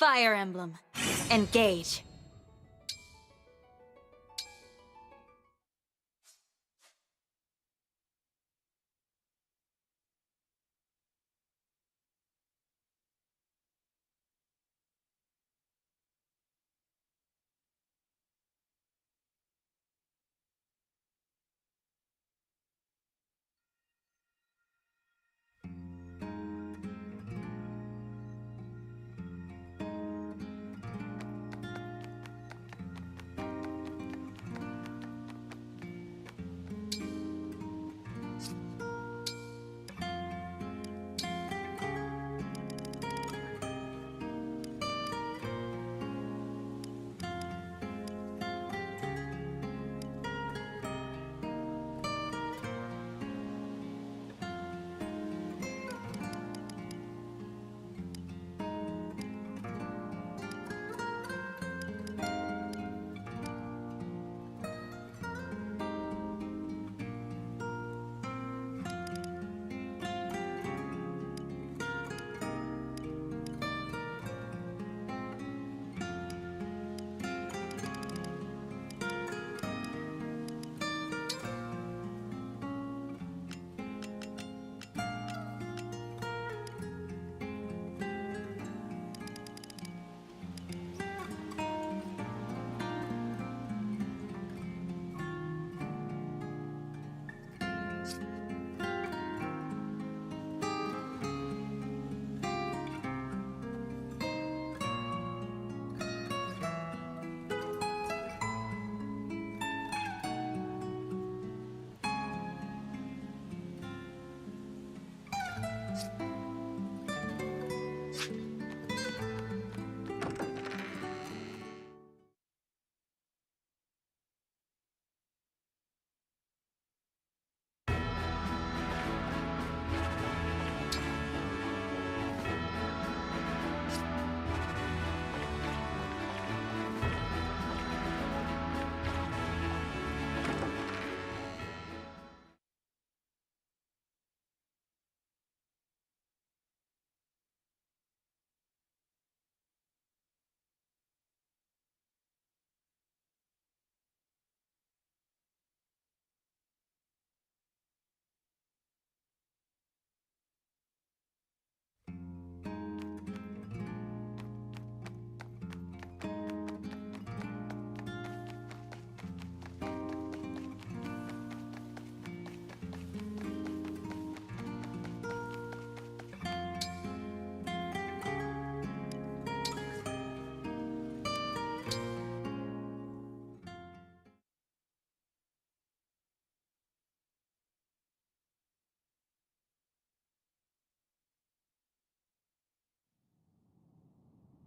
Fire Emblem. Engage.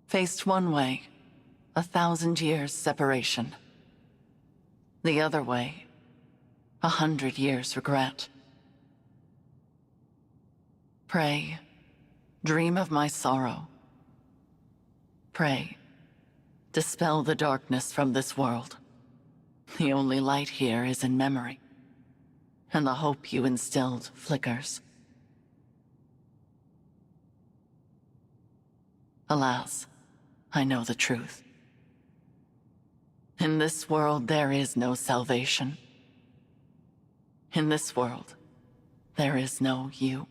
Faced one way, 1,000 years separation. The other way, 100 years regret. Pray, dream of my sorrow. Pray, dispel the darkness from this world. The only light here is in memory, and the hope you instilled flickers. Alas, I know the truth. In this world, there is no salvation. In this world, there is no you.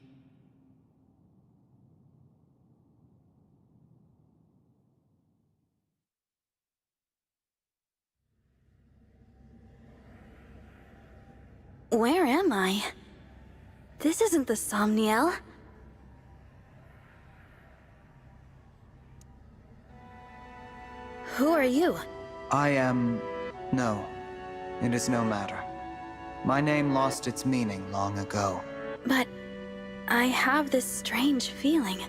Where am I? This isn't the Somniel. Who are you? I am... no. It is no matter. My name lost its meaning long ago. But I have this strange feeling.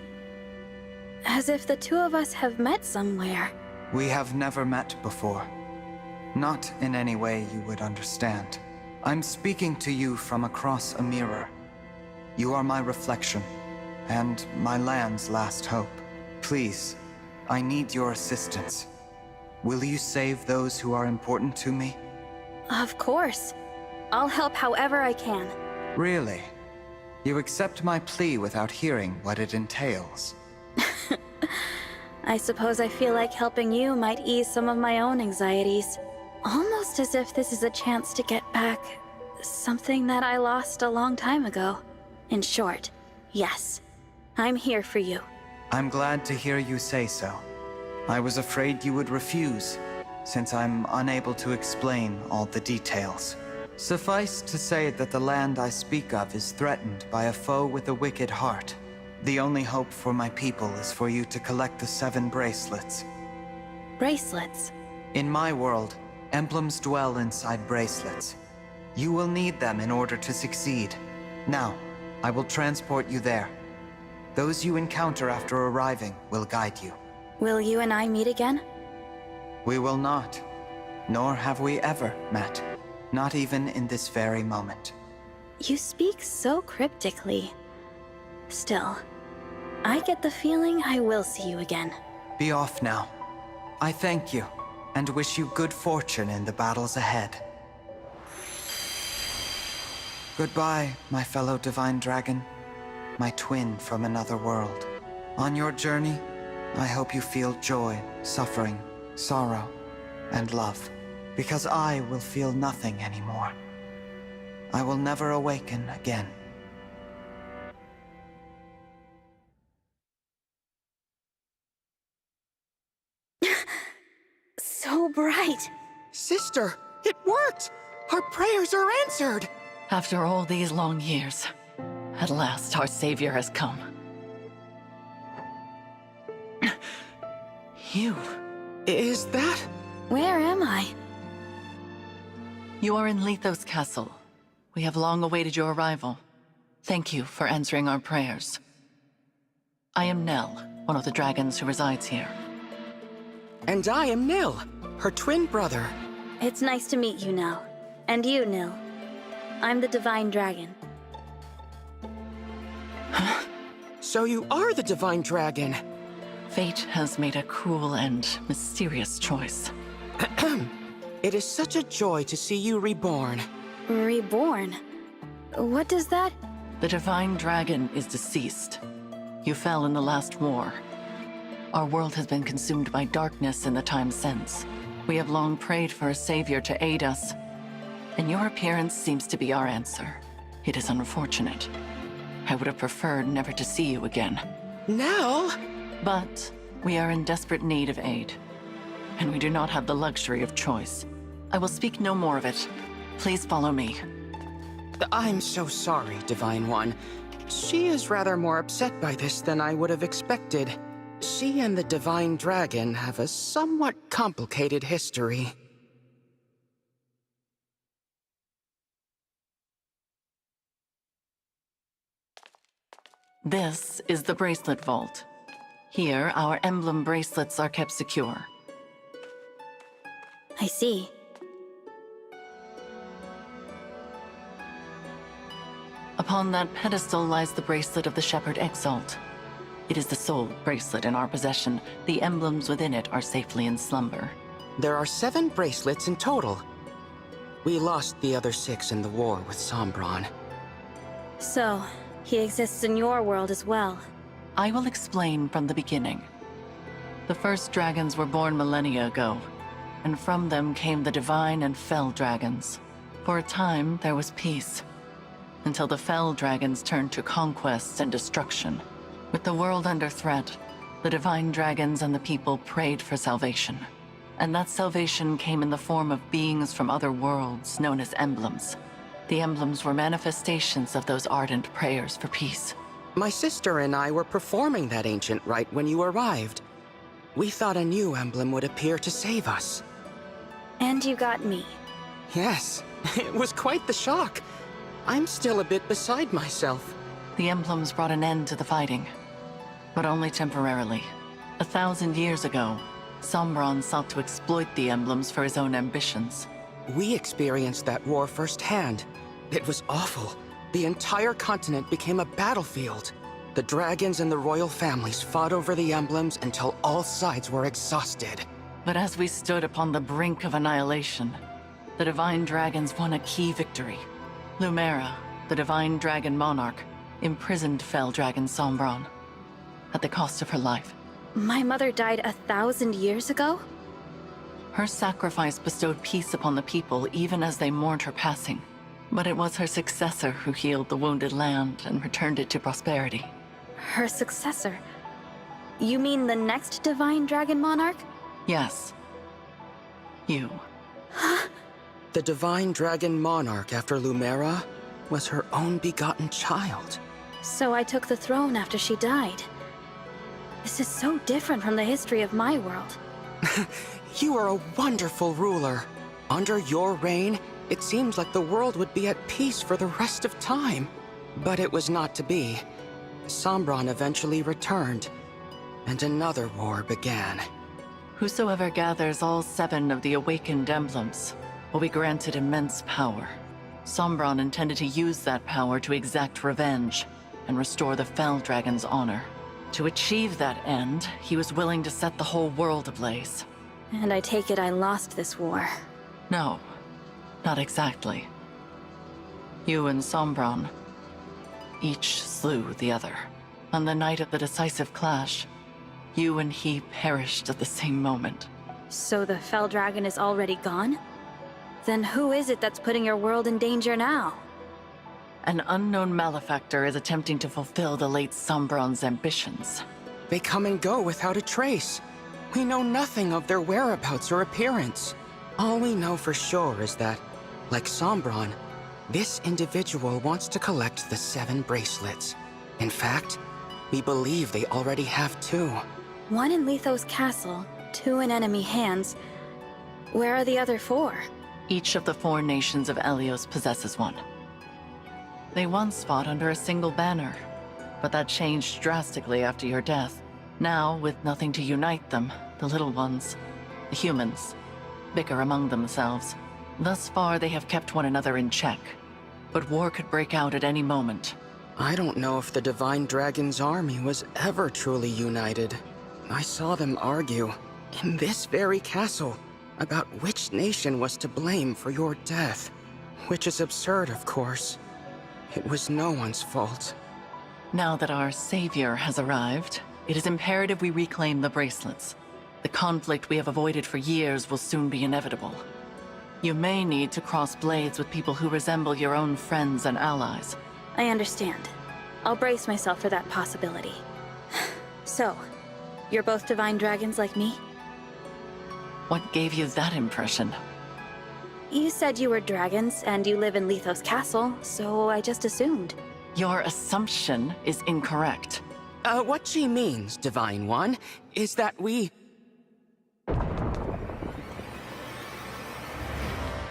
As if the two of us have met somewhere. We have never met before. Not in any way you would understand. I'm speaking to you from across a mirror. You are my reflection, and my land's last hope. Please, I need your assistance. Will you save those who are important to me? Of course. I'll help however I can. Really? You accept my plea without hearing what it entails? I suppose I feel like helping you might ease some of my own anxieties. Almost as if this is a chance to get back something that I lost a long time ago. In short, yes, I'm here for you. I'm glad to hear you say so. I was afraid you would refuse, since I'm unable to explain all the details. Suffice to say that the land I speak of is threatened by a foe with a wicked heart. The only hope for my people is for you to collect the 7 bracelets. Bracelets? In my world, emblems dwell inside bracelets. You will need them in order to succeed. Now, I will transport you there. Those you encounter after arriving will guide you. Will you and I meet again? We will not. Nor have we ever met. Not even in this very moment. You speak so cryptically. Still, I get the feeling I will see you again. Be off now. I thank you, and wish you good fortune in the battles ahead. Goodbye, my fellow divine dragon, my twin from another world. On your journey, I hope you feel joy, suffering, sorrow, and love, because I will feel nothing anymore. I will never awaken again. So bright. Sister, it worked! Our prayers are answered! After all these long years, at last our savior has come. You. Is that? Where am I? You are in Lethos Castle. We have long awaited your arrival. Thank you for answering our prayers. I am Nell, one of the dragons who resides here. And I am Nil, her twin brother. It's nice to meet you, Nell. And you, Nil. I'm the Divine Dragon. So you are the Divine Dragon. Fate has made a cruel and mysterious choice. It is such a joy to see you reborn. Reborn? What does that... The Divine Dragon is deceased. You fell in the last war. Our world has been consumed by darkness in the time since. We have long prayed for a savior to aid us, and your appearance seems to be our answer. It is unfortunate. I would have preferred never to see you again. Nell? But we are in desperate need of aid, and we do not have the luxury of choice. I will speak no more of it. Please follow me. I'm so sorry, Divine One. She is rather more upset by this than I would have expected. She and the Divine Dragon have a somewhat complicated history. This is the Bracelet Vault. Here, our emblem bracelets are kept secure. I see. Upon that pedestal lies the bracelet of the Shepherd Exalt. It is the sole bracelet in our possession. The emblems within it are safely in slumber. There are 7 bracelets in total. We lost the other 6 in the war with Sombron. So, he exists in your world as well. I will explain from the beginning. The first dragons were born millennia ago, and from them came the divine and fell dragons. For a time, there was peace, until the fell dragons turned to conquest and destruction. With the world under threat, the divine dragons and the people prayed for salvation. And that salvation came in the form of beings from other worlds known as emblems. The emblems were manifestations of those ardent prayers for peace. My sister and I were performing that ancient rite when you arrived. We thought a new emblem would appear to save us. And you got me. Yes, it was quite the shock. I'm still a bit beside myself. The emblems brought an end to the fighting, but only temporarily. 1,000 years ago, Sombron sought to exploit the emblems for his own ambitions. We experienced that war firsthand. It was awful. The entire continent became a battlefield. The dragons and the royal families fought over the emblems until all sides were exhausted. But as we stood upon the brink of annihilation, the Divine Dragons won a key victory. Lumera, the Divine Dragon Monarch, imprisoned fell dragon Sombron, at the cost of her life. My mother died 1,000 years ago? Her sacrifice bestowed peace upon the people even as they mourned her passing. But it was her successor who healed the wounded land and returned it to prosperity. Her successor? You mean the next Divine Dragon Monarch? Yes. You. The Divine Dragon Monarch after Lumera was her own begotten child. So I took the throne after she died. This is so different from the history of my world. You are a wonderful ruler. Under your reign, it seems like the world would be at peace for the rest of time. But it was not to be. Sombron eventually returned, and another war began. Whosoever gathers all 7 of the awakened emblems will be granted immense power. Sombron intended to use that power to exact revenge and restore the Fell Dragon's honor. To achieve that end, he was willing to set the whole world ablaze. And I take it I lost this war. No, not exactly. You and Sombron, each slew the other. On the night of the decisive clash, you and he perished at the same moment. So the Fell Dragon is already gone? Then who is it that's putting your world in danger now? An unknown malefactor is attempting to fulfill the late Sombron's ambitions. They come and go without a trace. We know nothing of their whereabouts or appearance. All we know for sure is that, like Sombron, this individual wants to collect the 7 bracelets. In fact, we believe they already have 2. 1 in Lithos Castle, 2 in enemy hands. Where are the other 4? Each of the 4 nations of Elyos possesses one. They once fought under a single banner, but that changed drastically after your death. Now, with nothing to unite them, the little ones, the humans, bicker among themselves. Thus far, they have kept one another in check, but war could break out at any moment. I don't know if the Divine Dragon's army was ever truly united. I saw them argue, in this very castle, about which nation was to blame for your death. Which is absurd, of course. It was no one's fault. Now that our savior has arrived, it is imperative we reclaim the bracelets. The conflict we have avoided for years will soon be inevitable. You may need to cross blades with people who resemble your own friends and allies. I understand. I'll brace myself for that possibility. So, you're both Divine Dragons like me? What gave you that impression? You said you were dragons, and you live in Lithos Castle, so I just assumed. Your assumption is incorrect. What she means, Divine One, is that we...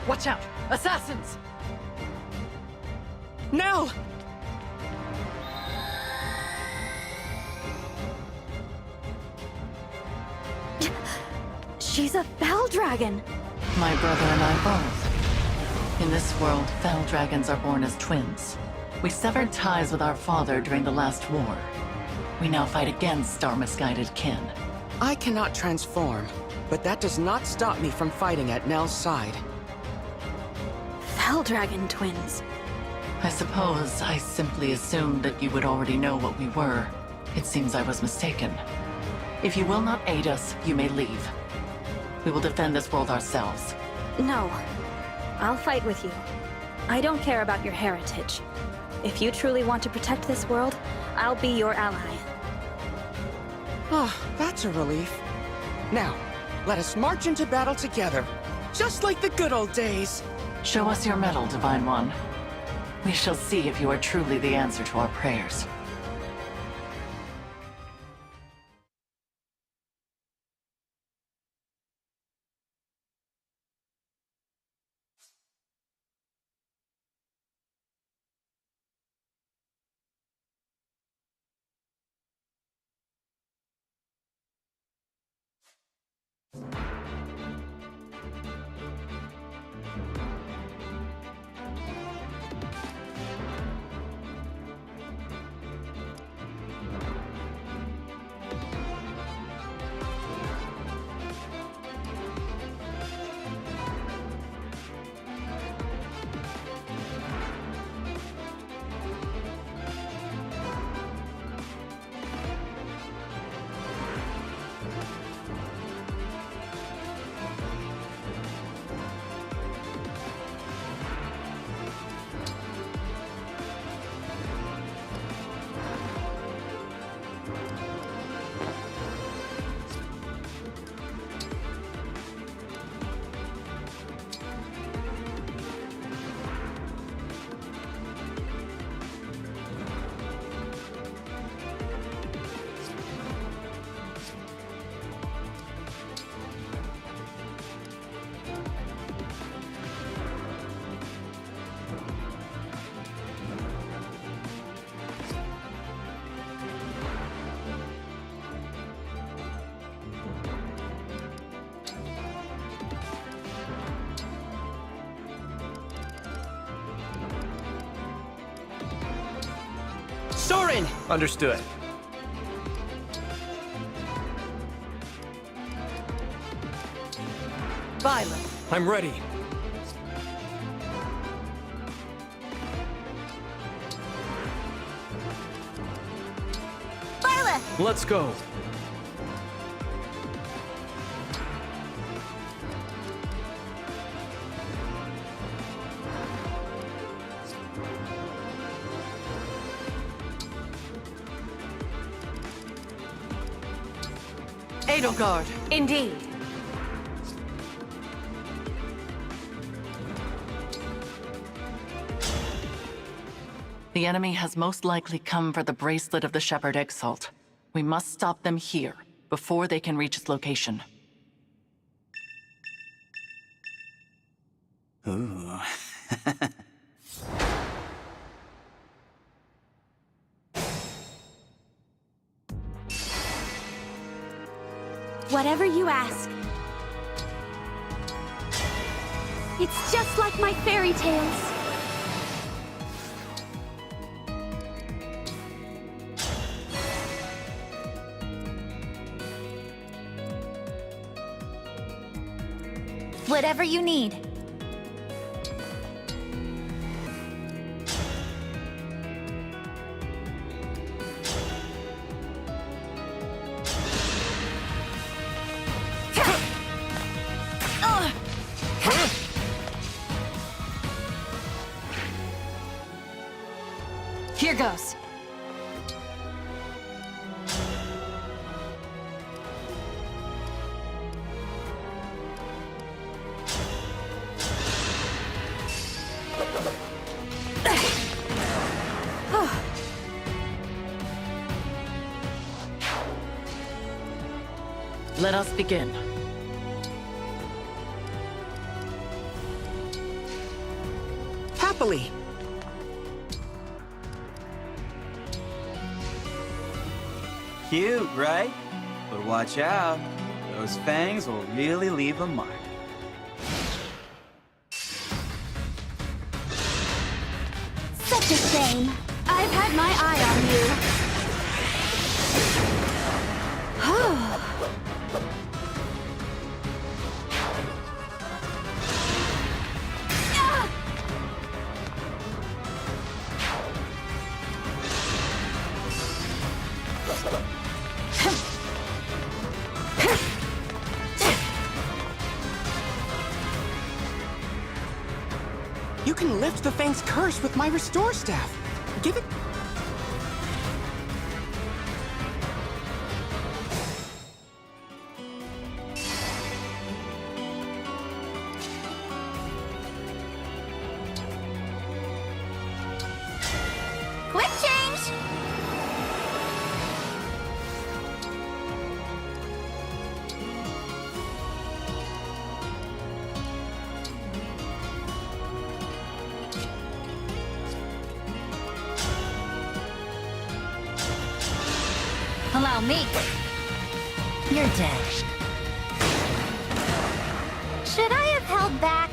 Watch out! Assassins! Nell! She's a Fell Dragon! My brother and I both. In this world, Fell Dragons are born as twins. We severed ties with our father during the last war. We now fight against our misguided kin. I cannot transform, but that does not stop me from fighting at Nell's side. Fell Dragon twins. I suppose I simply assumed that you would already know what we were. It seems I was mistaken. If you will not aid us, you may leave. We will defend this world ourselves. No. I'll fight with you. I don't care about your heritage. If you truly want to protect this world, I'll be your ally. Ah, that's a relief. Now, let us march into battle together, just like the good old days. Show us your mettle, Divine One. We shall see if you are truly the answer to our prayers. in! Understood. Violet. I'm ready. Violet! Let's go. Edelgard. Indeed. The enemy has most likely come for the bracelet of the Shepherd Exalt. We must stop them here, before they can reach its location. Ooh. Whatever you ask. It's just like my fairy tales. Whatever you need. Here goes. Let us begin. Happily. Cute, right? But watch out. Those fangs will really leave a mark. Such a shame. I've had my eye on you. You can lift the Fang's curse with my Restore Staff. Give it... Quick change! Allow me. You're dead. Should I have held back?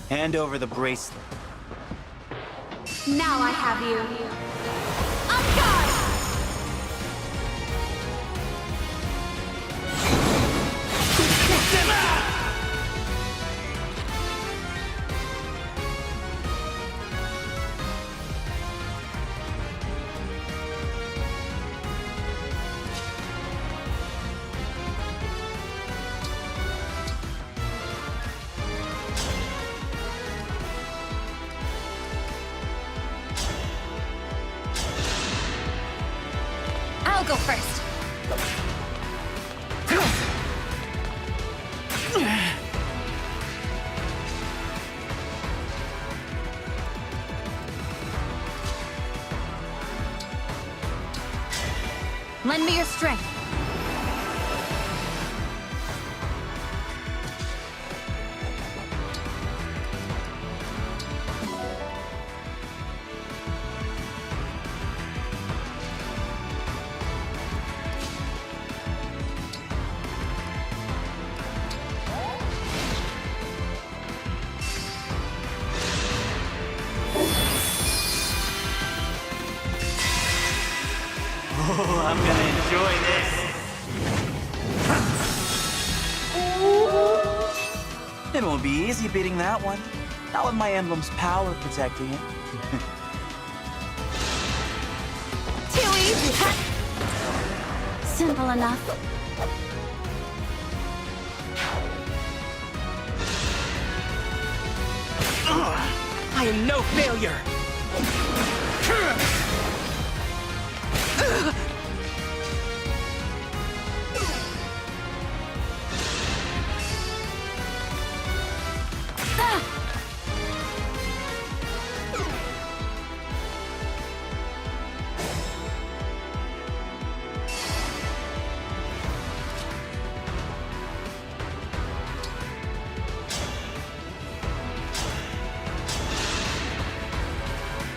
Hand over the bracelet. Now I have you. On guard! I'll go first. Lend me your strength. It won't be easy beating that one. Not with my emblem's power protecting it. Too easy. Simple enough. I am no failure!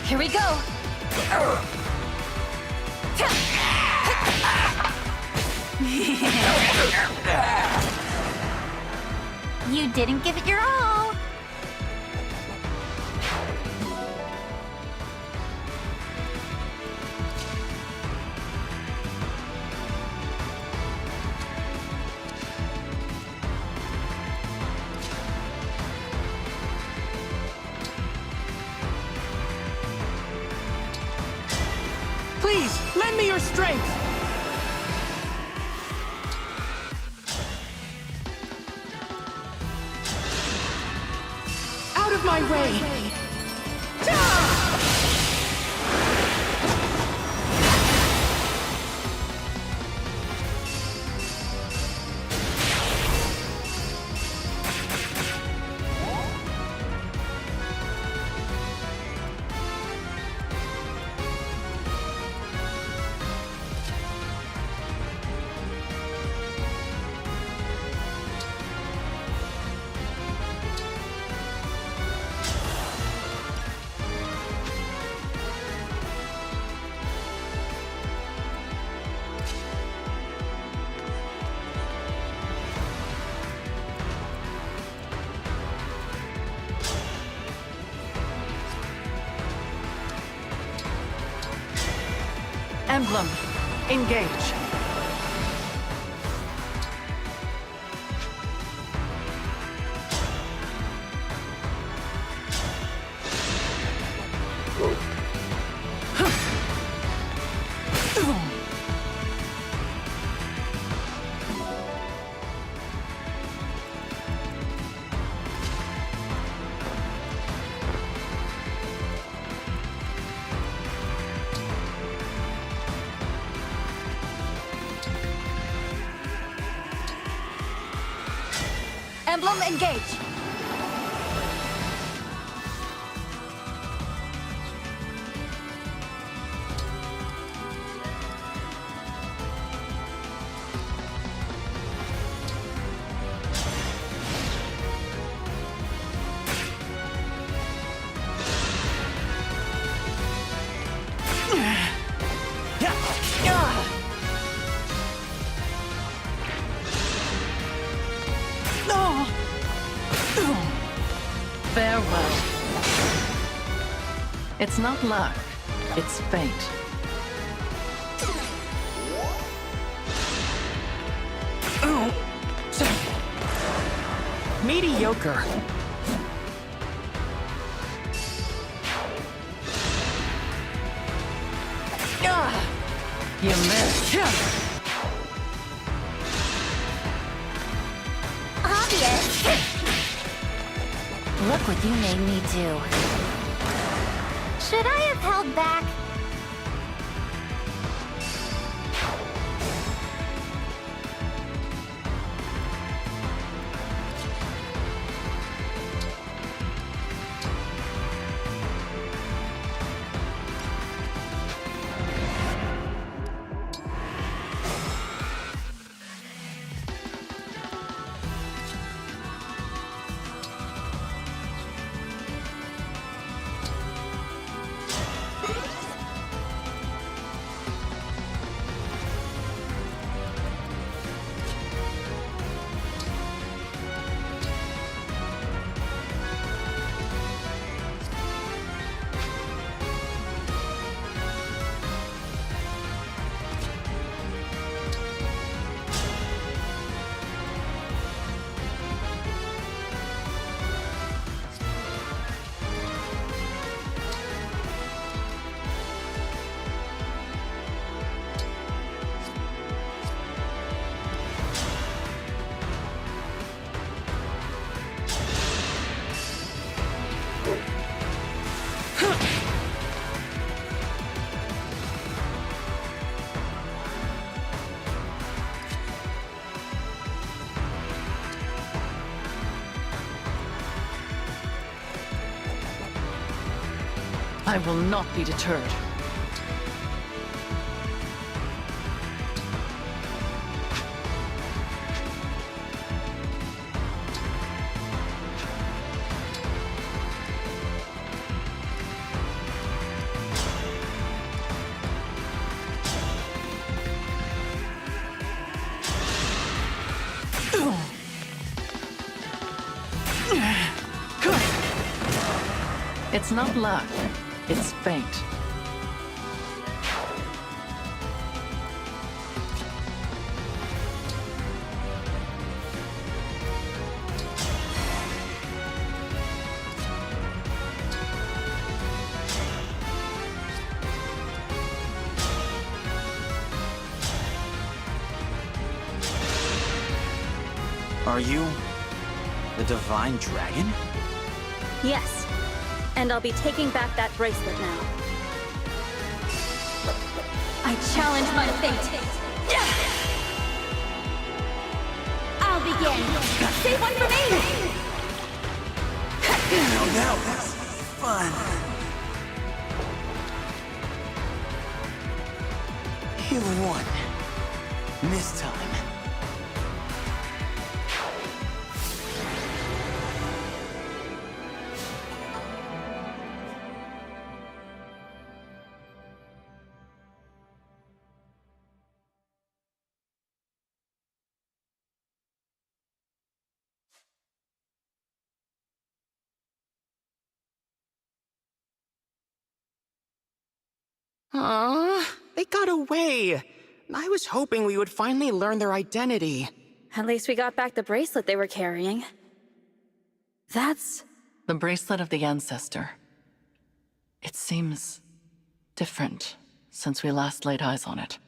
Here we go. You didn't give it your all. Please, lend me your strength! Out of my way! Emblem, engage. Emblem, engage. Farewell. It's not luck, it's fate. Mediocre. You missed. Obvious. Look what you made me do. Should I have held back? I will not be deterred. It's not luck, it's fate. Are you the Divine Dragon? Yes. And I'll be taking back that bracelet now. I challenge my fate. I'll begin. Save one for me! Now that was fun. You won. This time. They got away. I was hoping we would finally learn their identity. At least we got back the bracelet they were carrying. That's... The bracelet of the ancestor. It seems different since we last laid eyes on it.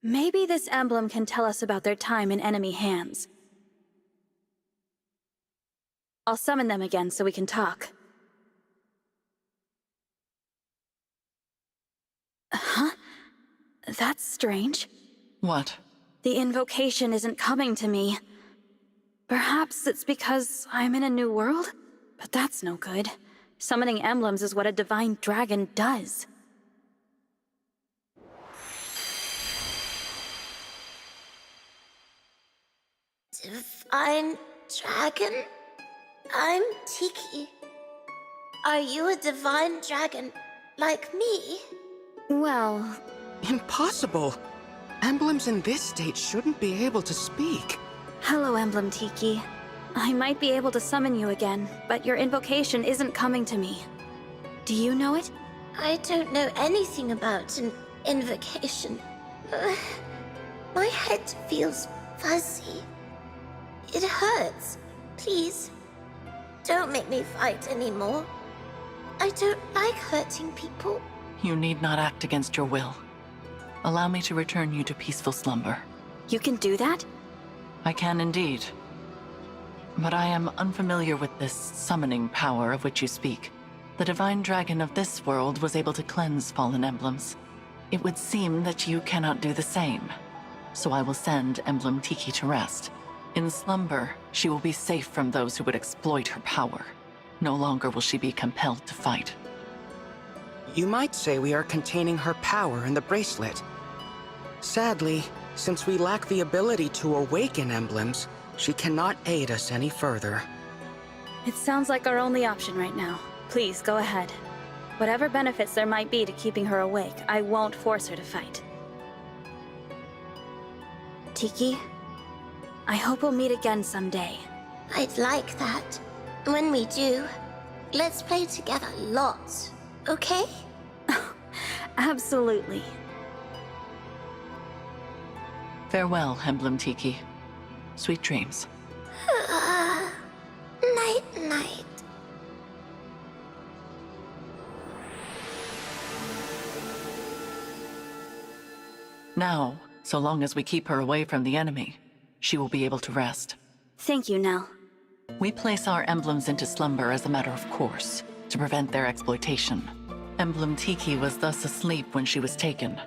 Maybe this emblem can tell us about their time in enemy hands. I'll summon them again so we can talk. Huh? That's strange. What? The invocation isn't coming to me. Perhaps it's because I'm in a new world? But that's no good. Summoning emblems is what a divine dragon does. Divine dragon? I'm Tiki. Are you a divine dragon like me? Well, Impossible! Emblems in this state shouldn't be able to speak. hello, Emblem Tiki. I might be able to summon you again, but your invocation isn't coming to me. Do you know it? I don't know anything about an invocation. My head feels fuzzy. It hurts. Please, don't make me fight anymore. I don't like hurting people. You need not act against your will. Allow me to return you to peaceful slumber. You can do that? I can indeed. But I am unfamiliar with this summoning power of which you speak. The divine dragon of this world was able to cleanse fallen emblems. It would seem that you cannot do the same. So I will send Emblem Tiki to rest. In slumber, she will be safe from those who would exploit her power. No longer will she be compelled to fight. You might say we are containing her power in the bracelet. Sadly, since we lack the ability to awaken emblems, she cannot aid us any further. It sounds like our only option right now. Please, go ahead. Whatever benefits there might be to keeping her awake, I won't force her to fight. Tiki, I hope we'll meet again someday. I'd like that. When we do, let's play together lots, okay? Absolutely. Farewell, Emblem Tiki. Sweet dreams. Night-night. Now, so long as we keep her away from the enemy, she will be able to rest. Thank you, Nell. We place our emblems into slumber as a matter of course, to prevent their exploitation. Emblem Tiki was thus asleep when she was taken.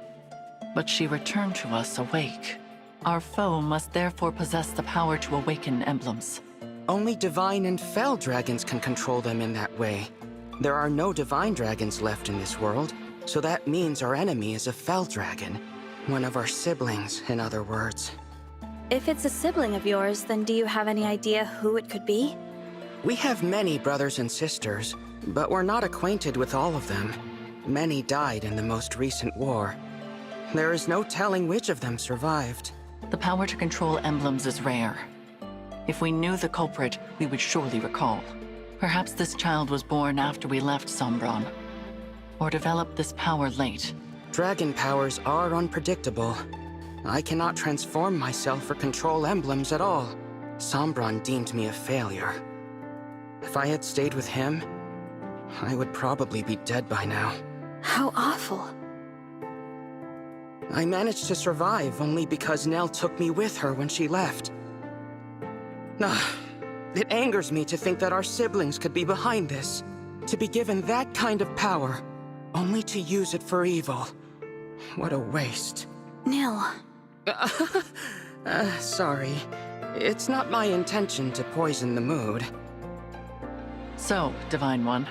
But she returned to us awake. Our foe must therefore possess the power to awaken emblems. Only divine and fell dragons can control them in that way. There are no divine dragons left in this world, so that means our enemy is a fell dragon. One of our siblings, in other words. If it's a sibling of yours, then do you have any idea who it could be? We have many brothers and sisters, but we're not acquainted with all of them. Many died in the most recent war. There is no telling which of them survived. The power to control emblems is rare. If we knew the culprit, we would surely recall. Perhaps this child was born after we left Sombron, or developed this power late. Dragon powers are unpredictable. I cannot transform myself or control emblems at all. Sombron deemed me a failure. If I had stayed with him, I would probably be dead by now. How awful. I managed to survive only because Nell took me with her when she left. It angers me to think that our siblings could be behind this. To be given that kind of power, only to use it for evil. What a waste. Nil. Sorry. It's not my intention to poison the mood. So, Divine One,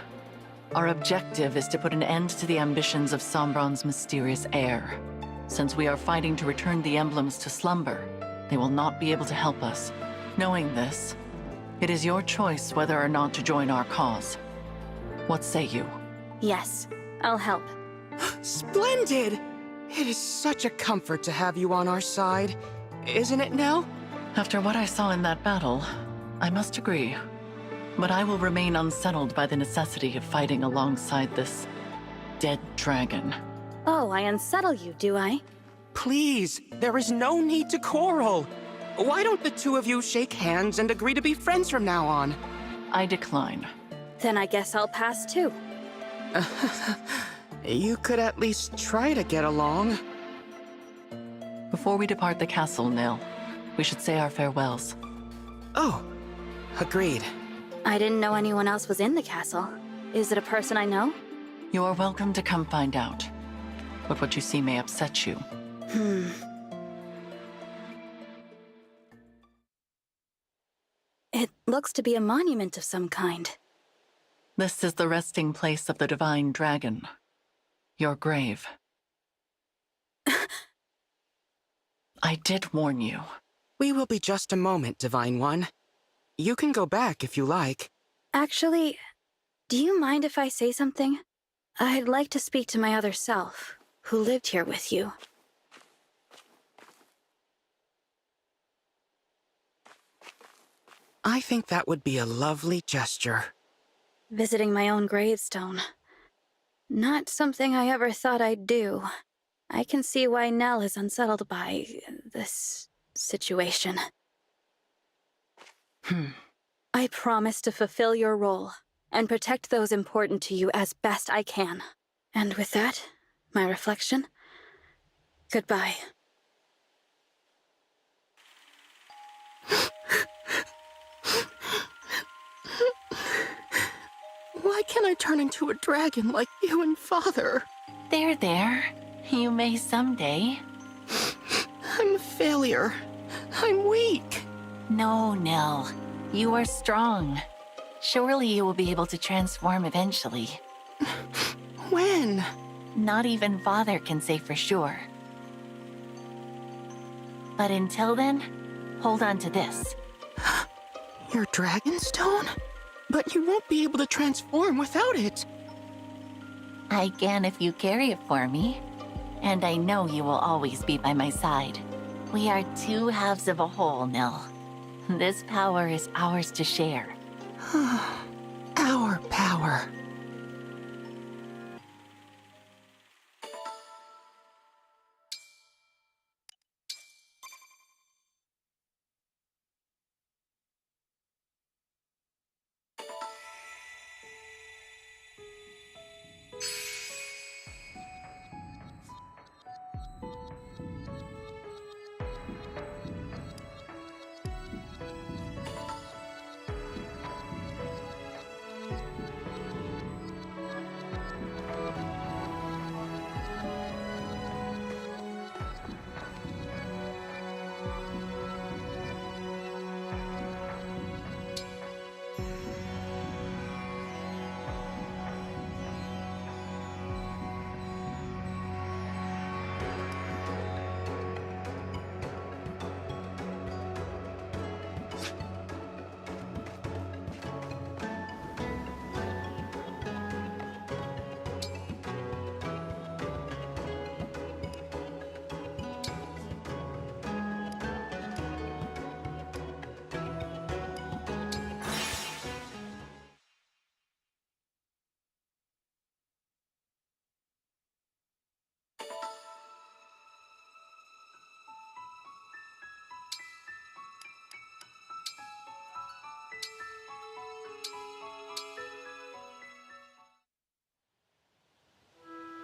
our objective is to put an end to the ambitions of Sombron's mysterious heir. Since we are fighting to return the emblems to slumber, they will not be able to help us. Knowing this, it is your choice whether or not to join our cause. What say you? Yes, I'll help. Splendid! It is such a comfort to have you on our side. Isn't it, Nell? After what I saw in that battle, I must agree. But I will remain unsettled by the necessity of fighting alongside this dead dragon. Oh, I unsettle you, do I? Please, there is no need to quarrel. Why don't the two of you shake hands and agree to be friends from now on? I decline. Then I guess I'll pass too. You could at least try to get along. Before we depart the castle, Nil, we should say our farewells. Oh, agreed. I didn't know anyone else was in the castle. Is it a person I know? You are welcome to come find out. But what you see may upset you. It looks to be a monument of some kind. This is the resting place of the divine dragon. Your grave. I did warn you. We will be just a moment, Divine One. You can go back if you like. Actually, do you mind if I say something? I'd like to speak to my other self, who lived here with you. I think that would be a lovely gesture. Visiting my own gravestone. Not something I ever thought I'd do. I can see why Nell is unsettled by this situation. I promise to fulfill your role and protect those important to you as best I can. And with that, my reflection, goodbye. Why can't I turn into a dragon like you and Father? There. You may someday. I'm a failure. I'm weak. No, Nell. You are strong. Surely you will be able to transform eventually. When? Not even Father can say for sure. But until then, hold on to this. Your Dragonstone? But you won't be able to transform without it. I can if you carry it for me. And I know you will always be by my side. We are two halves of a whole, Nil. This power is ours to share. Our power.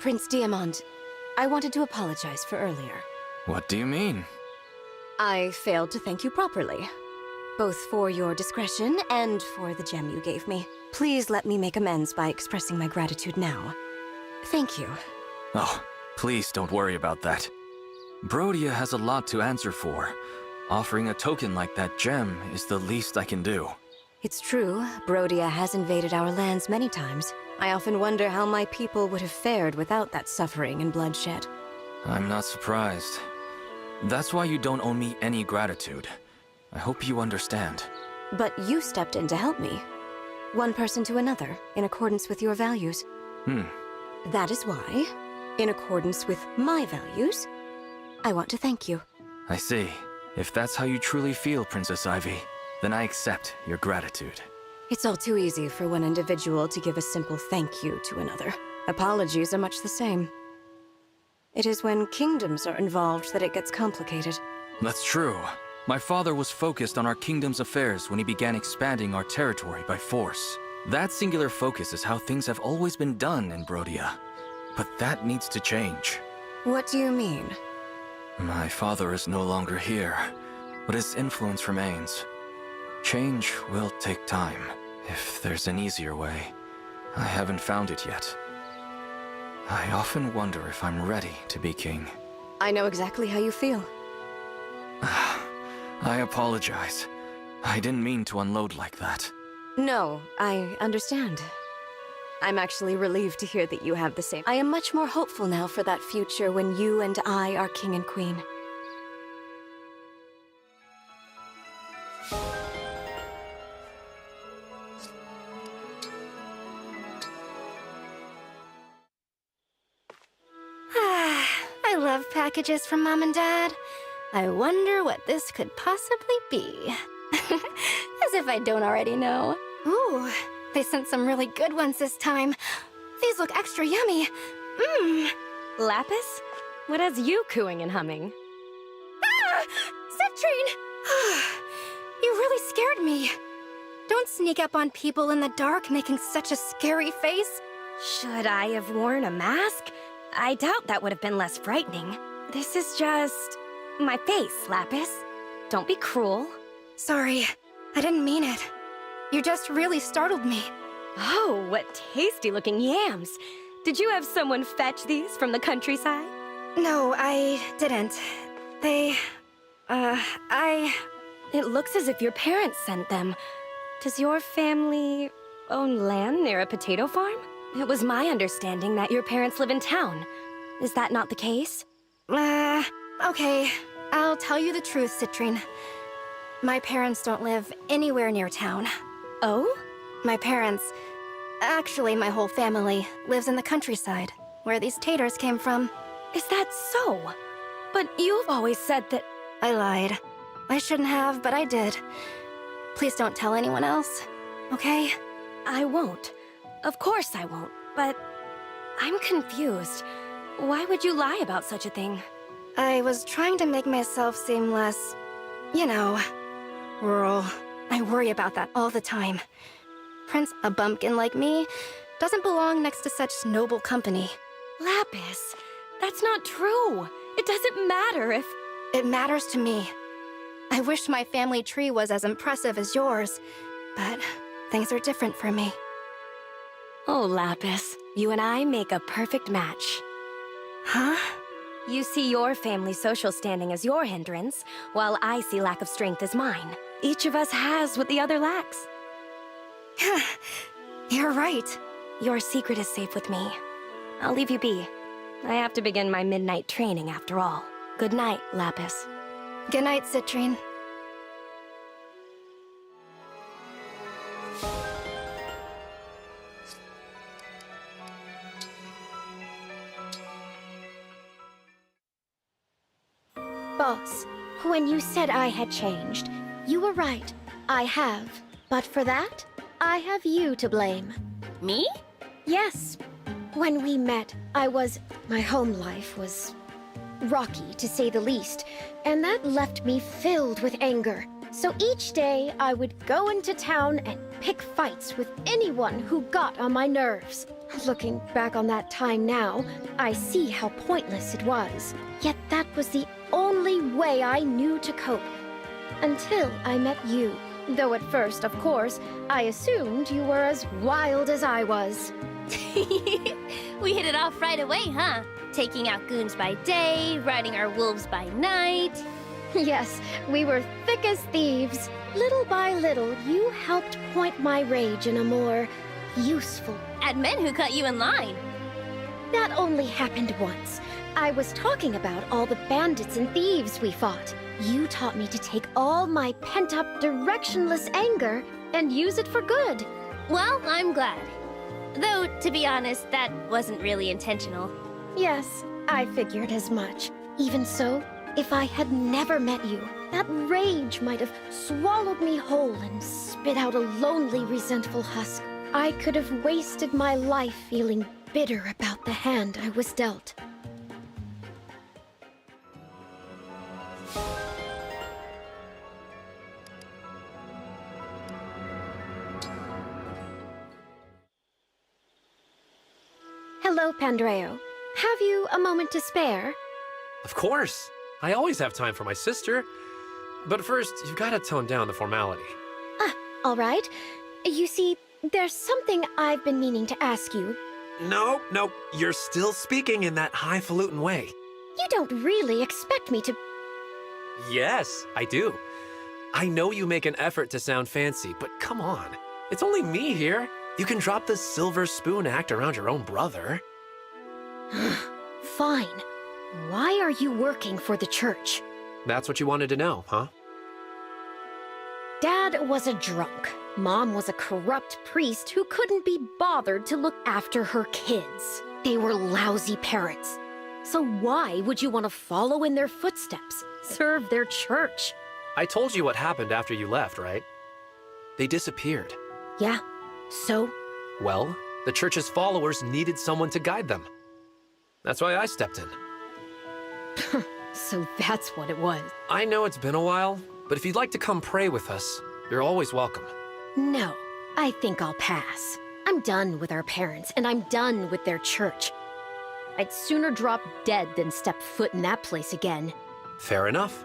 Prince Diamond, I wanted to apologize for earlier. What do you mean? I failed to thank you properly, both for your discretion and for the gem you gave me. Please let me make amends by expressing my gratitude now. Thank you. Oh, please don't worry about that. Brodia has a lot to answer for. Offering a token like that gem is the least I can do. It's true, Brodia has invaded our lands many times. I often wonder how my people would have fared without that suffering and bloodshed. I'm not surprised. That's why you don't owe me any gratitude. I hope you understand. But you stepped in to help me. One person to another, in accordance with your values. That is why, in accordance with my values, I want to thank you. I see. If that's how you truly feel, Princess Ivy, then I accept your gratitude. It's all too easy for one individual to give a simple thank you to another. Apologies are much the same. It is when kingdoms are involved that it gets complicated. That's true. My father was focused on our kingdom's affairs when he began expanding our territory by force. That singular focus is how things have always been done in Brodia. But that needs to change. What do you mean? My father is no longer here, but his influence remains. Change will take time, if there's an easier way. I haven't found it yet. I often wonder if I'm ready to be king. I know exactly how you feel. I apologize. I didn't mean to unload like that. No, I understand. I'm actually relieved to hear that you have the same. I am much more hopeful now for that future when you and I are king and queen. I love packages from Mom and Dad. I wonder what this could possibly be. As if I don't already know. Ooh, they sent some really good ones this time. These look extra yummy. Mmm. Lapis? What has you cooing and humming? Ah! Citrine! You really scared me. Don't sneak up on people in the dark making such a scary face. Should I have worn a mask? I doubt that would have been less frightening. This is just... my face, Lapis. Don't be cruel. Sorry, I didn't mean it. You just really startled me. Oh, what tasty-looking yams. Did you have someone fetch these from the countryside? No, I didn't. It looks as if your parents sent them. Does your family own land near a potato farm? It was my understanding that your parents live in town. Is that not the case? Okay. I'll tell you the truth, Citrine. My parents don't live anywhere near town. Oh? My parents, actually my whole family, lives in the countryside, where these taters came from. Is that so? But you've always said that... I lied. I shouldn't have, but I did. Please don't tell anyone else, okay? I won't. Of course I won't, but... I'm confused. Why would you lie about such a thing? I was trying to make myself seem less, you know, rural. I worry about that all the time. Prince, a bumpkin like me, doesn't belong next to such noble company. Lapis, that's not true. It doesn't matter if... It matters to me. I wish my family tree was as impressive as yours, but things are different for me. Oh, Lapis, you and I make a perfect match. Huh? You see your family's social standing as your hindrance, while I see lack of strength as mine. Each of us has what the other lacks. You're right. Your secret is safe with me. I'll leave you be. I have to begin my midnight training after all. Good night, Lapis. Good night, Citrine. Boss, when you said I had changed, you were right. I have. But for that, I have you to blame. Me? Yes. When we met, my home life was rocky, to say the least, and that left me filled with anger. So each day, I would go into town and pick fights with anyone who got on my nerves. Looking back on that time now, I see how pointless it was. Yet that was the only way I knew to cope. Until I met you. Though at first, of course, I assumed you were as wild as I was. We hit it off right away, huh? Taking out goons by day, riding our wolves by night. Yes, we were thick as thieves. Little by little, you helped point my rage in a more useful. At men who cut you in line. That only happened once. I was talking about all the bandits and thieves we fought. You taught me to take all my pent-up, directionless anger and use it for good. Well, I'm glad. Though, to be honest, that wasn't really intentional. Yes, I figured as much. Even so, if I had never met you, that rage might have swallowed me whole and spit out a lonely, resentful husk. I could have wasted my life feeling bitter about the hand I was dealt. Hello, Hello, Pandreo. Have you a moment to spare? Of course. I always have time for my sister. But first, you've got to tone down the formality. All right. You see, there's something I've been meaning to ask you. No, you're still speaking in that highfalutin way. You don't really expect me to... Yes, I do. I know you make an effort to sound fancy, but come on. It's only me here. You can drop the silver spoon act around your own brother. Fine. Why are you working for the church? That's what you wanted to know, huh? Dad was a drunk. Mom was a corrupt priest who couldn't be bothered to look after her kids. They were lousy parents. So why would you want to follow in their footsteps, serve their church? I told you what happened after you left, right? They disappeared. Yeah, so? Well, the church's followers needed someone to guide them. That's why I stepped in. So that's what it was. I know it's been a while, but if you'd like to come pray with us, you're always welcome. No, I think I'll pass. I'm done with our parents, and I'm done with their church. I'd sooner drop dead than step foot in that place again. Fair enough.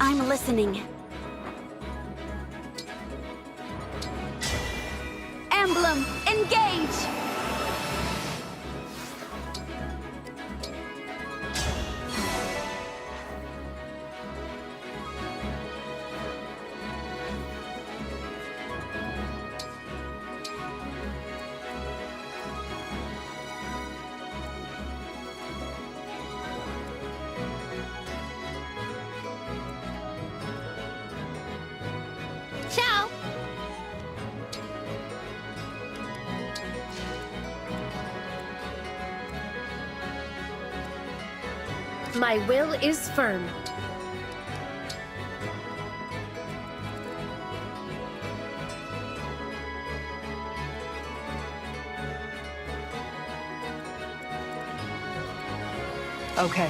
I'm listening. Emblem, engage! Ciao! My will is firm. Okay.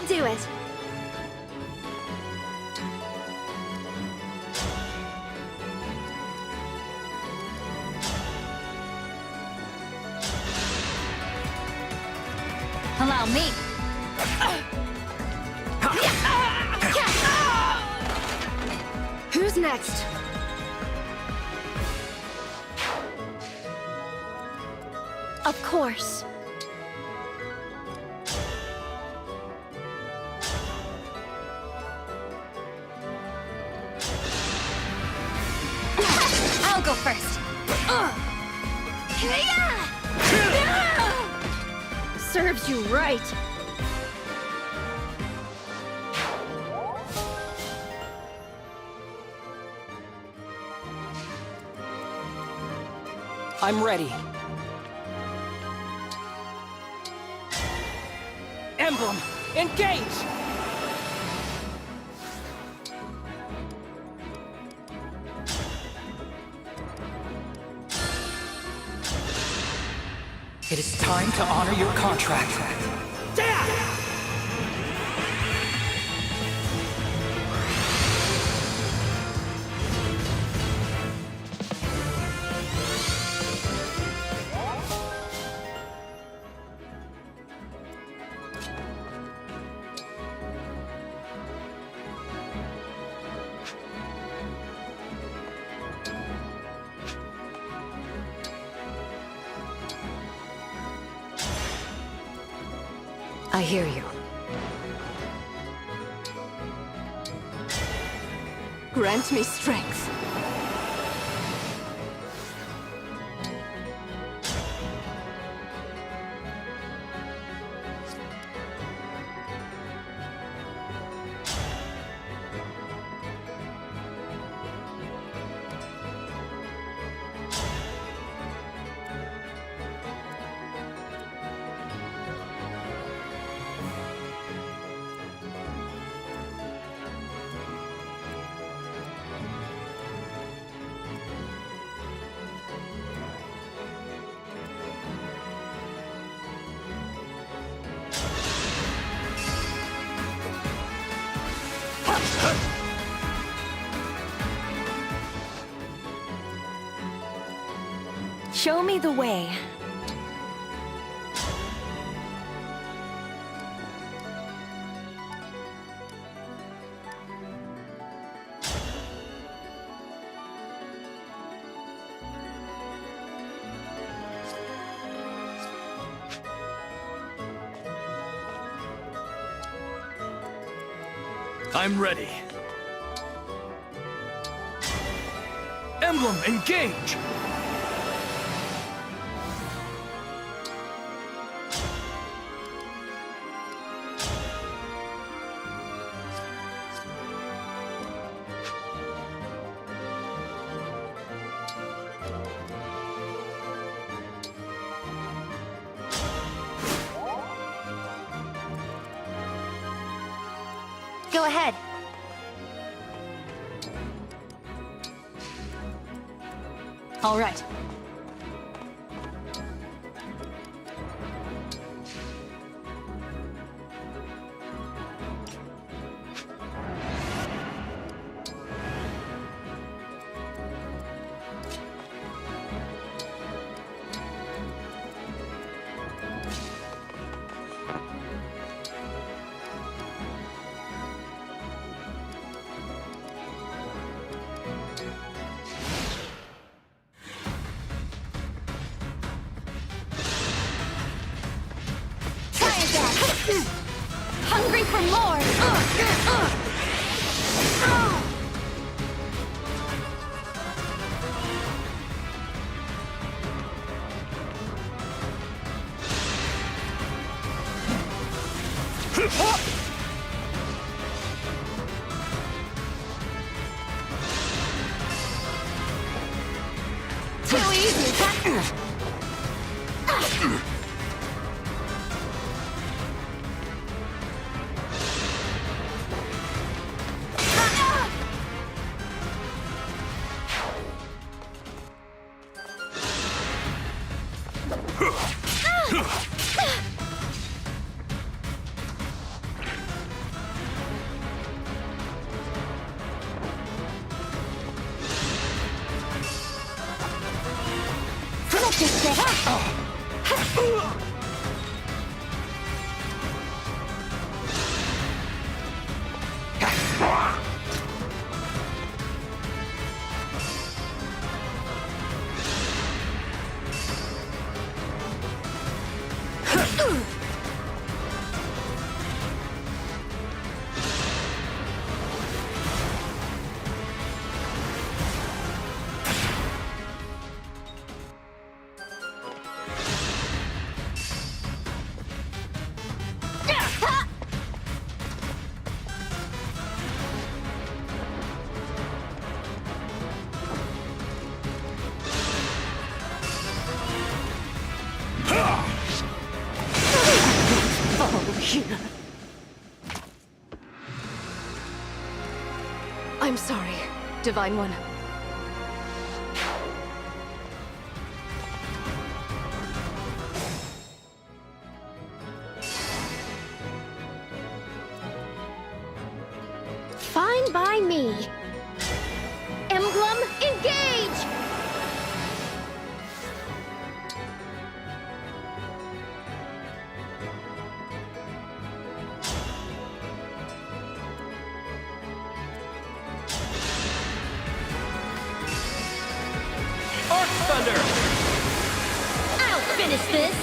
I'll do it. Allow me. Who's next? Of course. I'll go first. Serves you right. I'm ready. Emblem, engage! It is time to honor your contract. I hear you. Grant me strength. Show me the way. I'm ready. Emblem, engage! Go ahead. All right. Hungry for more! Too easy, huh? Just say, I'm sorry, Divine One. Fine by me. Emblem, engage! Arc Thunder! I'll finish this!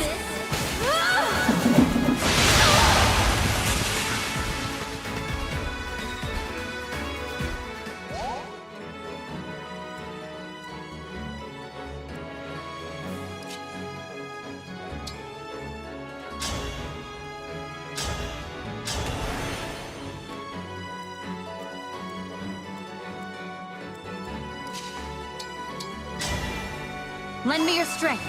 Lend me your strength.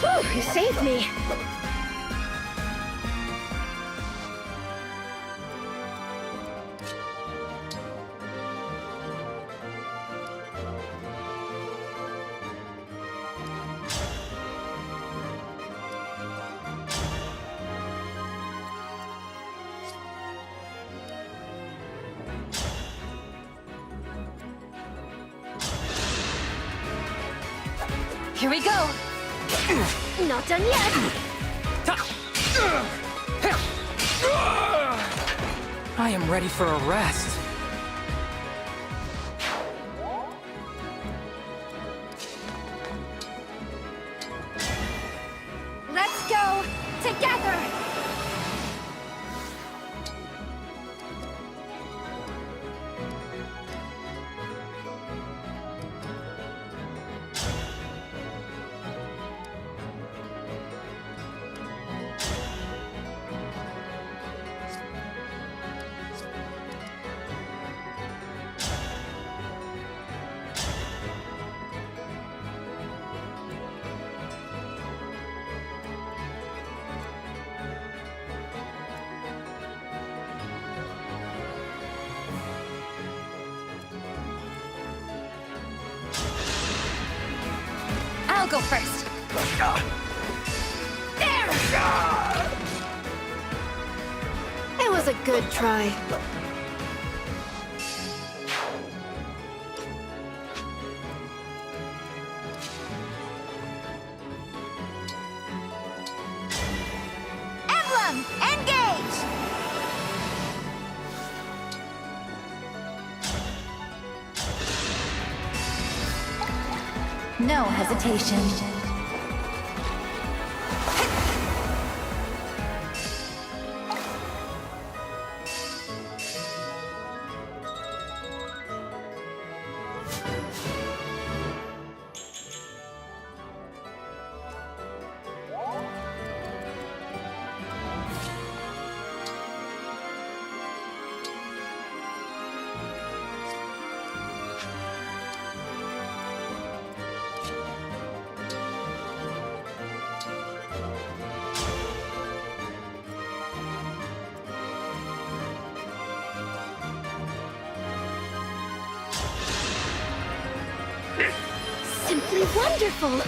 Whew, you saved me. Here we go. Not done yet. I am ready for a rest. let's go together! I'll go first. There! It was a good try. Emblem, engage! No hesitation. simply wonderful!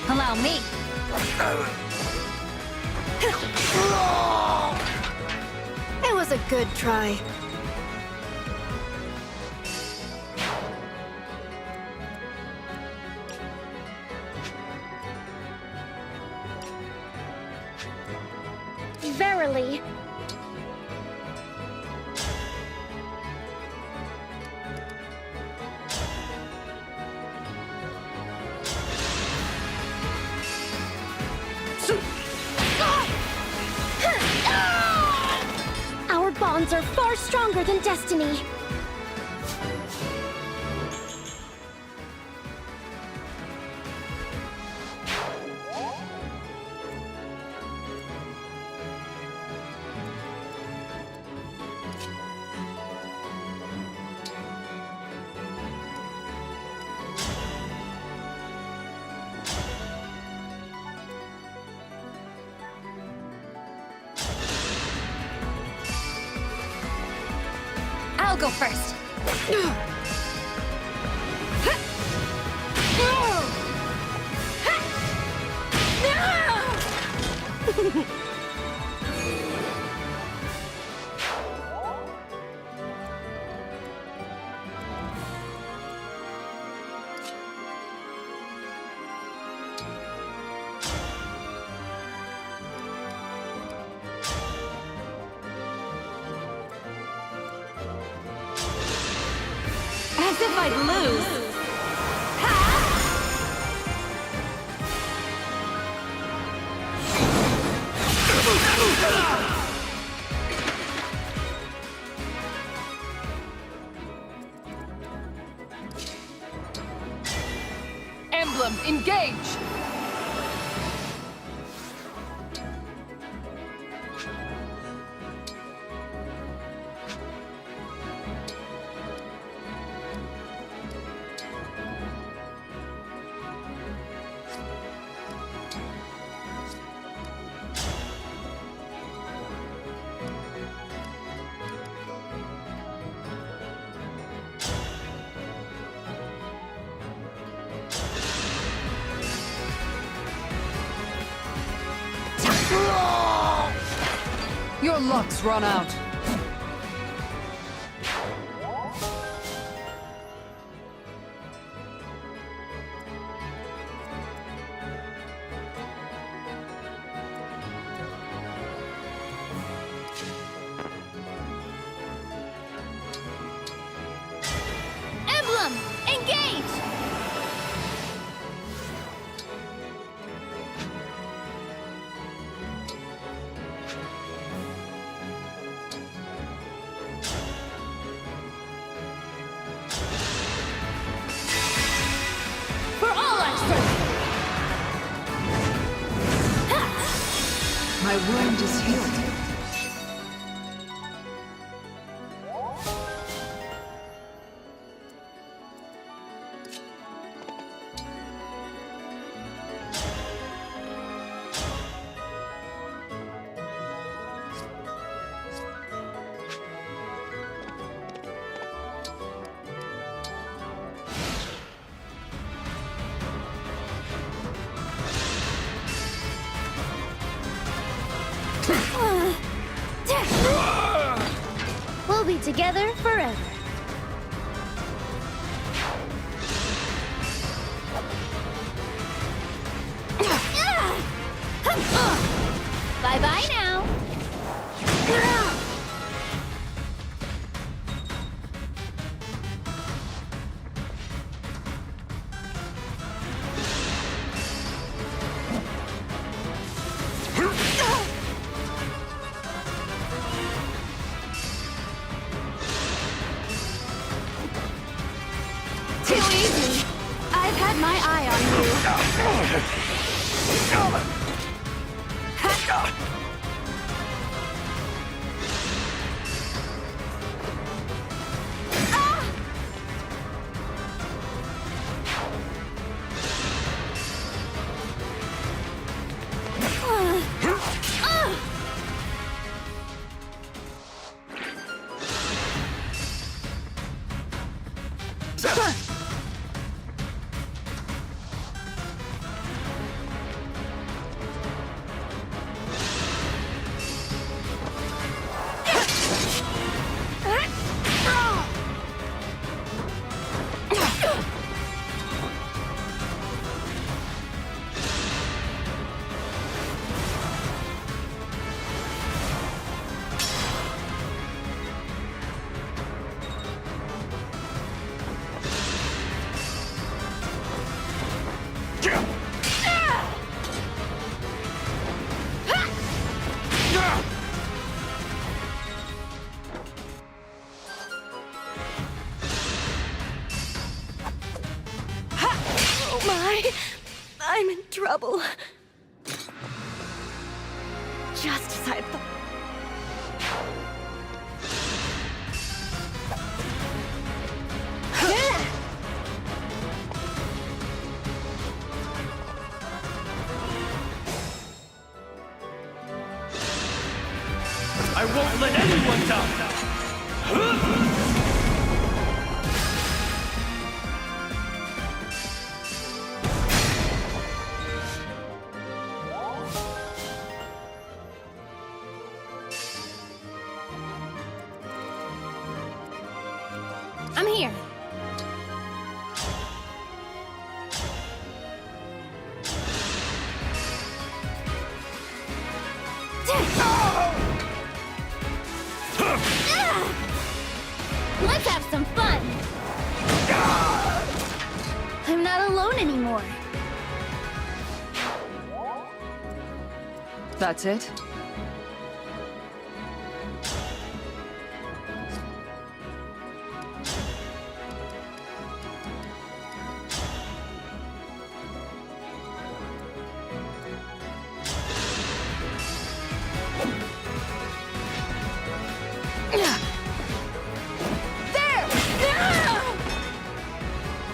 Allow me. It was a good try. Verily. Our bonds are far stronger than destiny. I'll go first. As if I'd lose. Emblem, engage! Your luck's run out. Emblem, engage! For all our sake! My wound is healed. We'll be together forever. Bye-bye now. Too easy. I've had my eye on you. trouble. Just as I thought. I won't let anyone down! I'm here. Let's have some fun! I'm not alone anymore. That's it?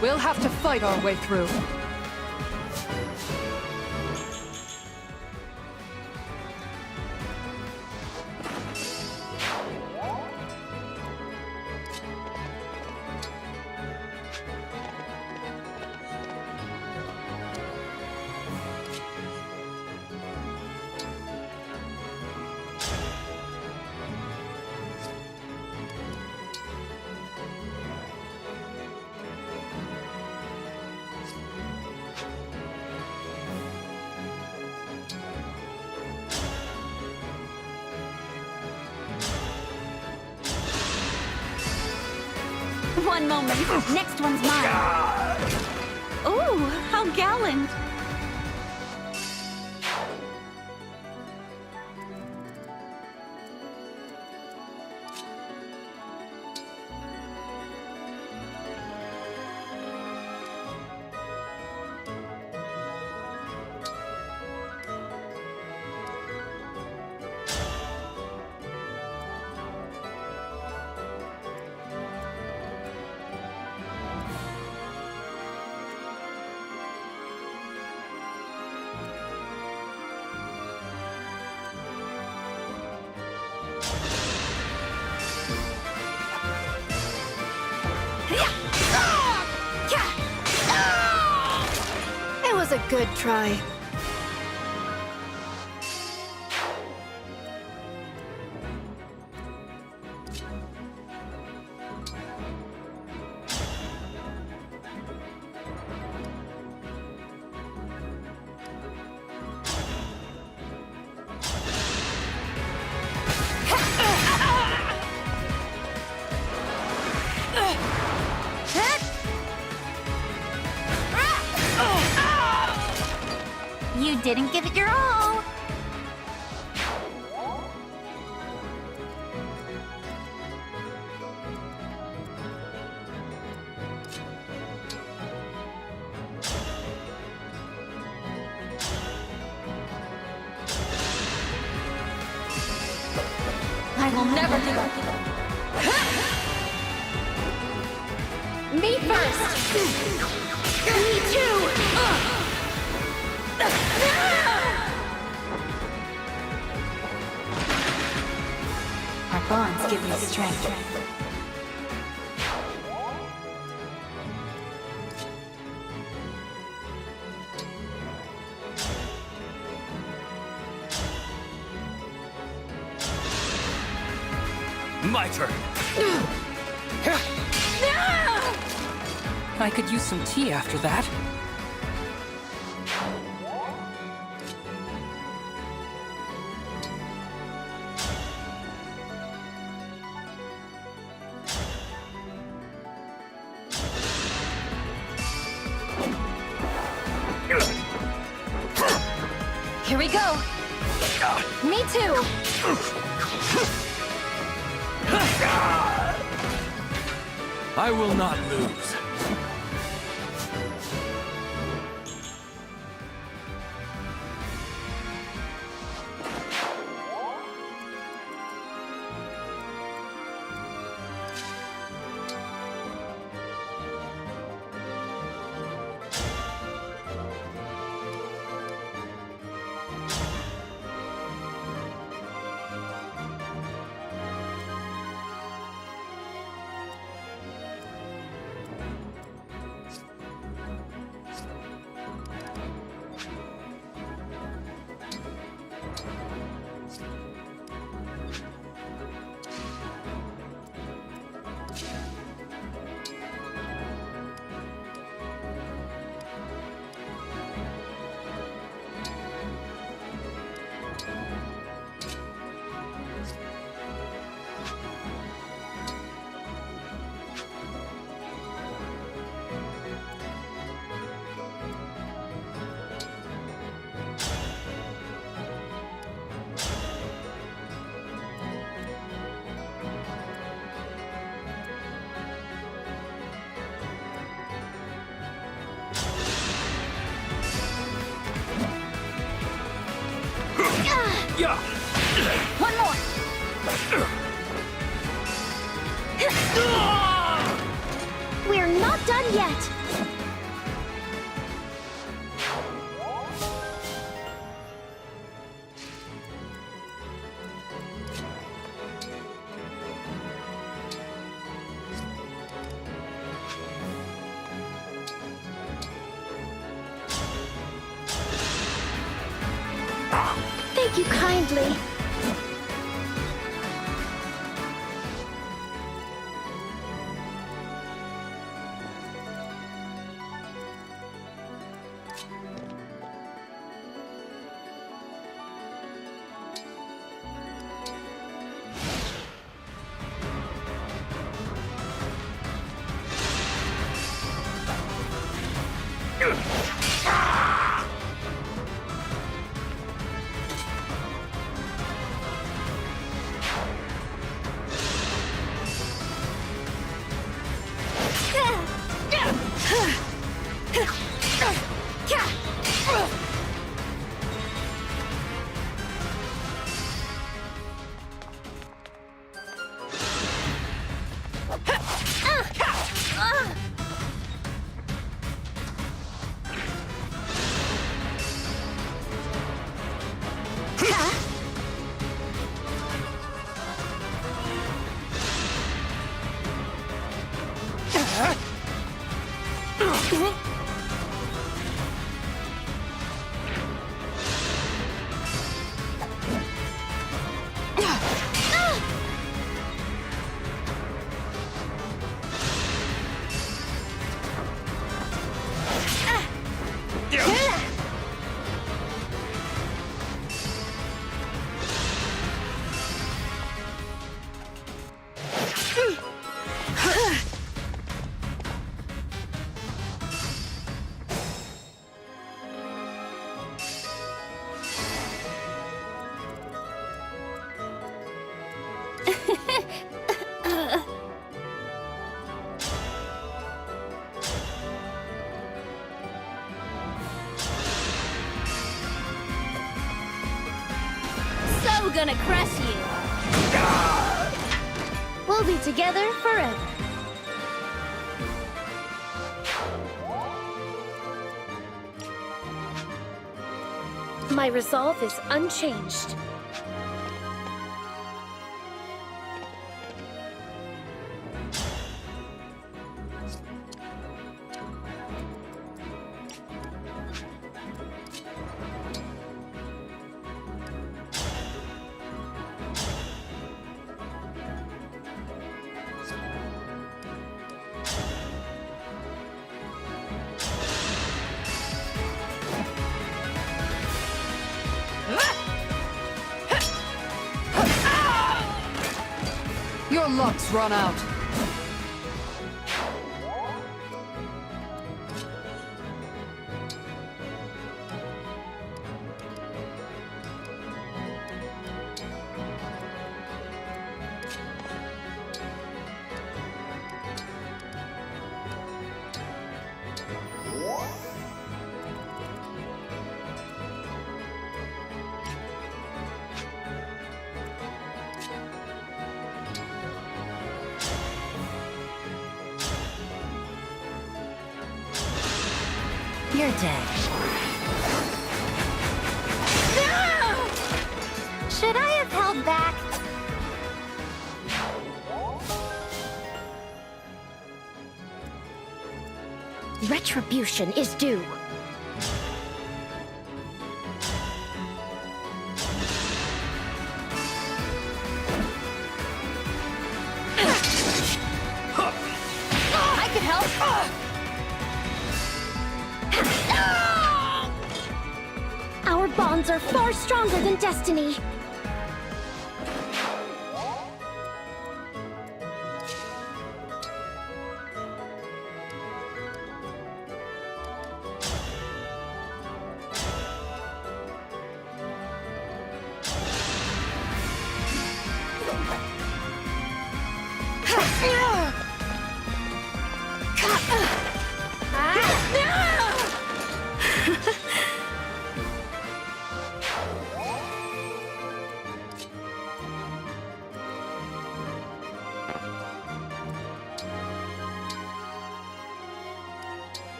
We'll have to fight our way through. One moment. Next one's mine. Ooh, how gallant. It was a good try. You didn't give it your all. I will never give up. Me first! Me too! Our bonds give me strength. My turn. I could use some tea after that. Here we go. Me too. I will not lose. Yeah. One more. We're not done yet. Thank you kindly. So gonna crush you. We'll be together forever. My resolve is unchanged. Your luck's run out. You're dead. Should I have held back? Retribution is due. I could help. Our bonds are far stronger than destiny.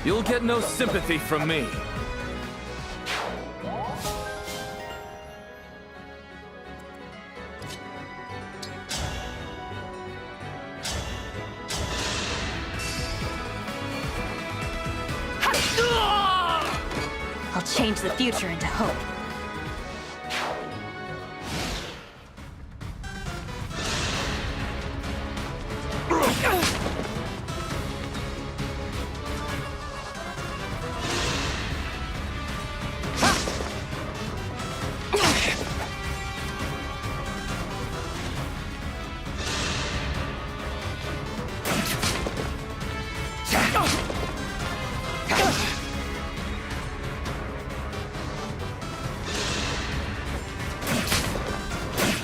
You'll get no sympathy from me. I'll change the future into hope.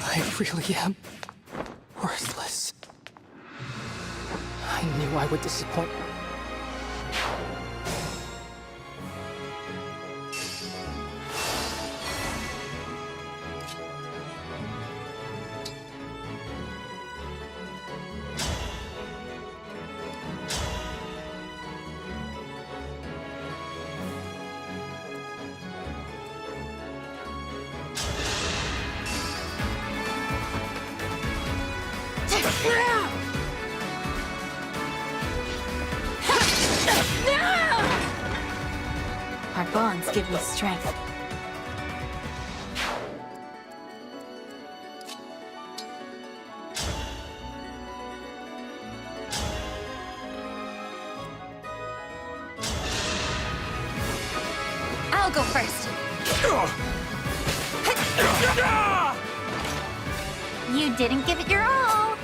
I really am worthless. I knew I would disappoint. Our bonds give me strength. I'll go first. You didn't give it your all.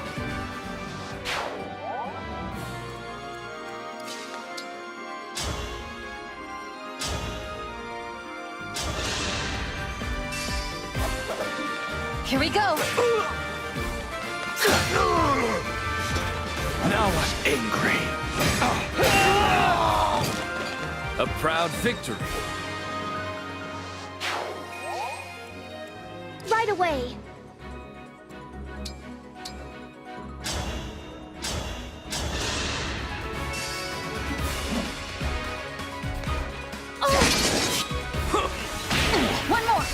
Here we go. Now I'm angry. A proud victory. Right away. One more.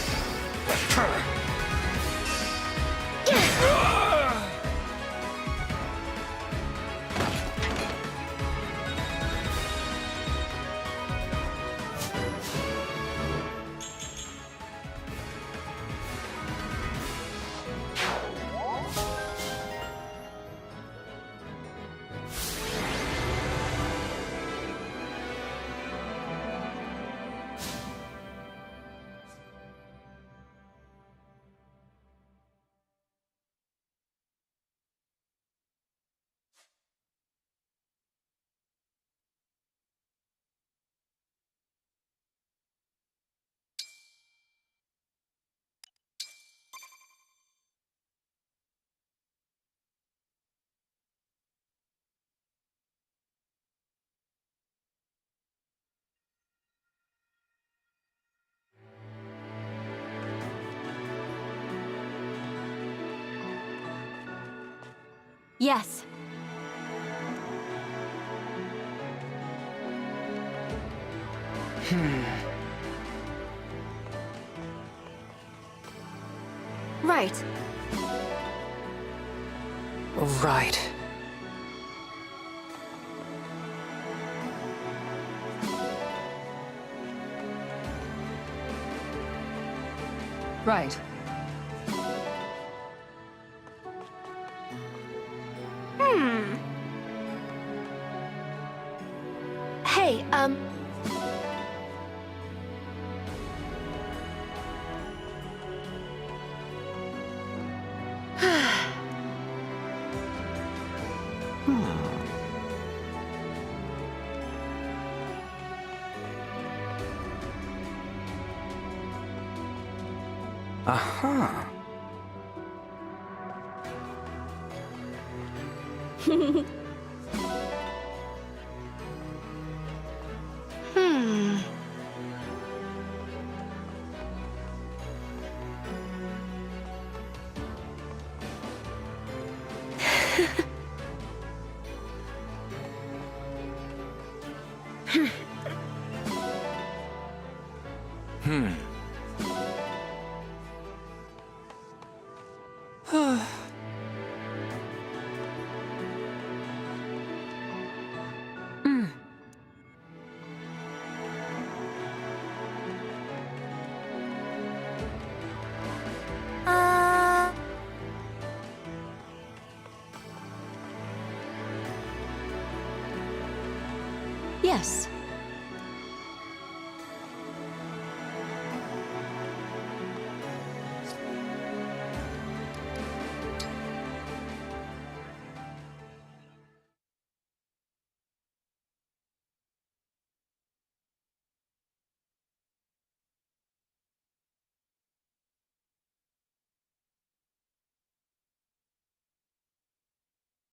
Yes. Right. Right. Right. Hey, Aha. Yes.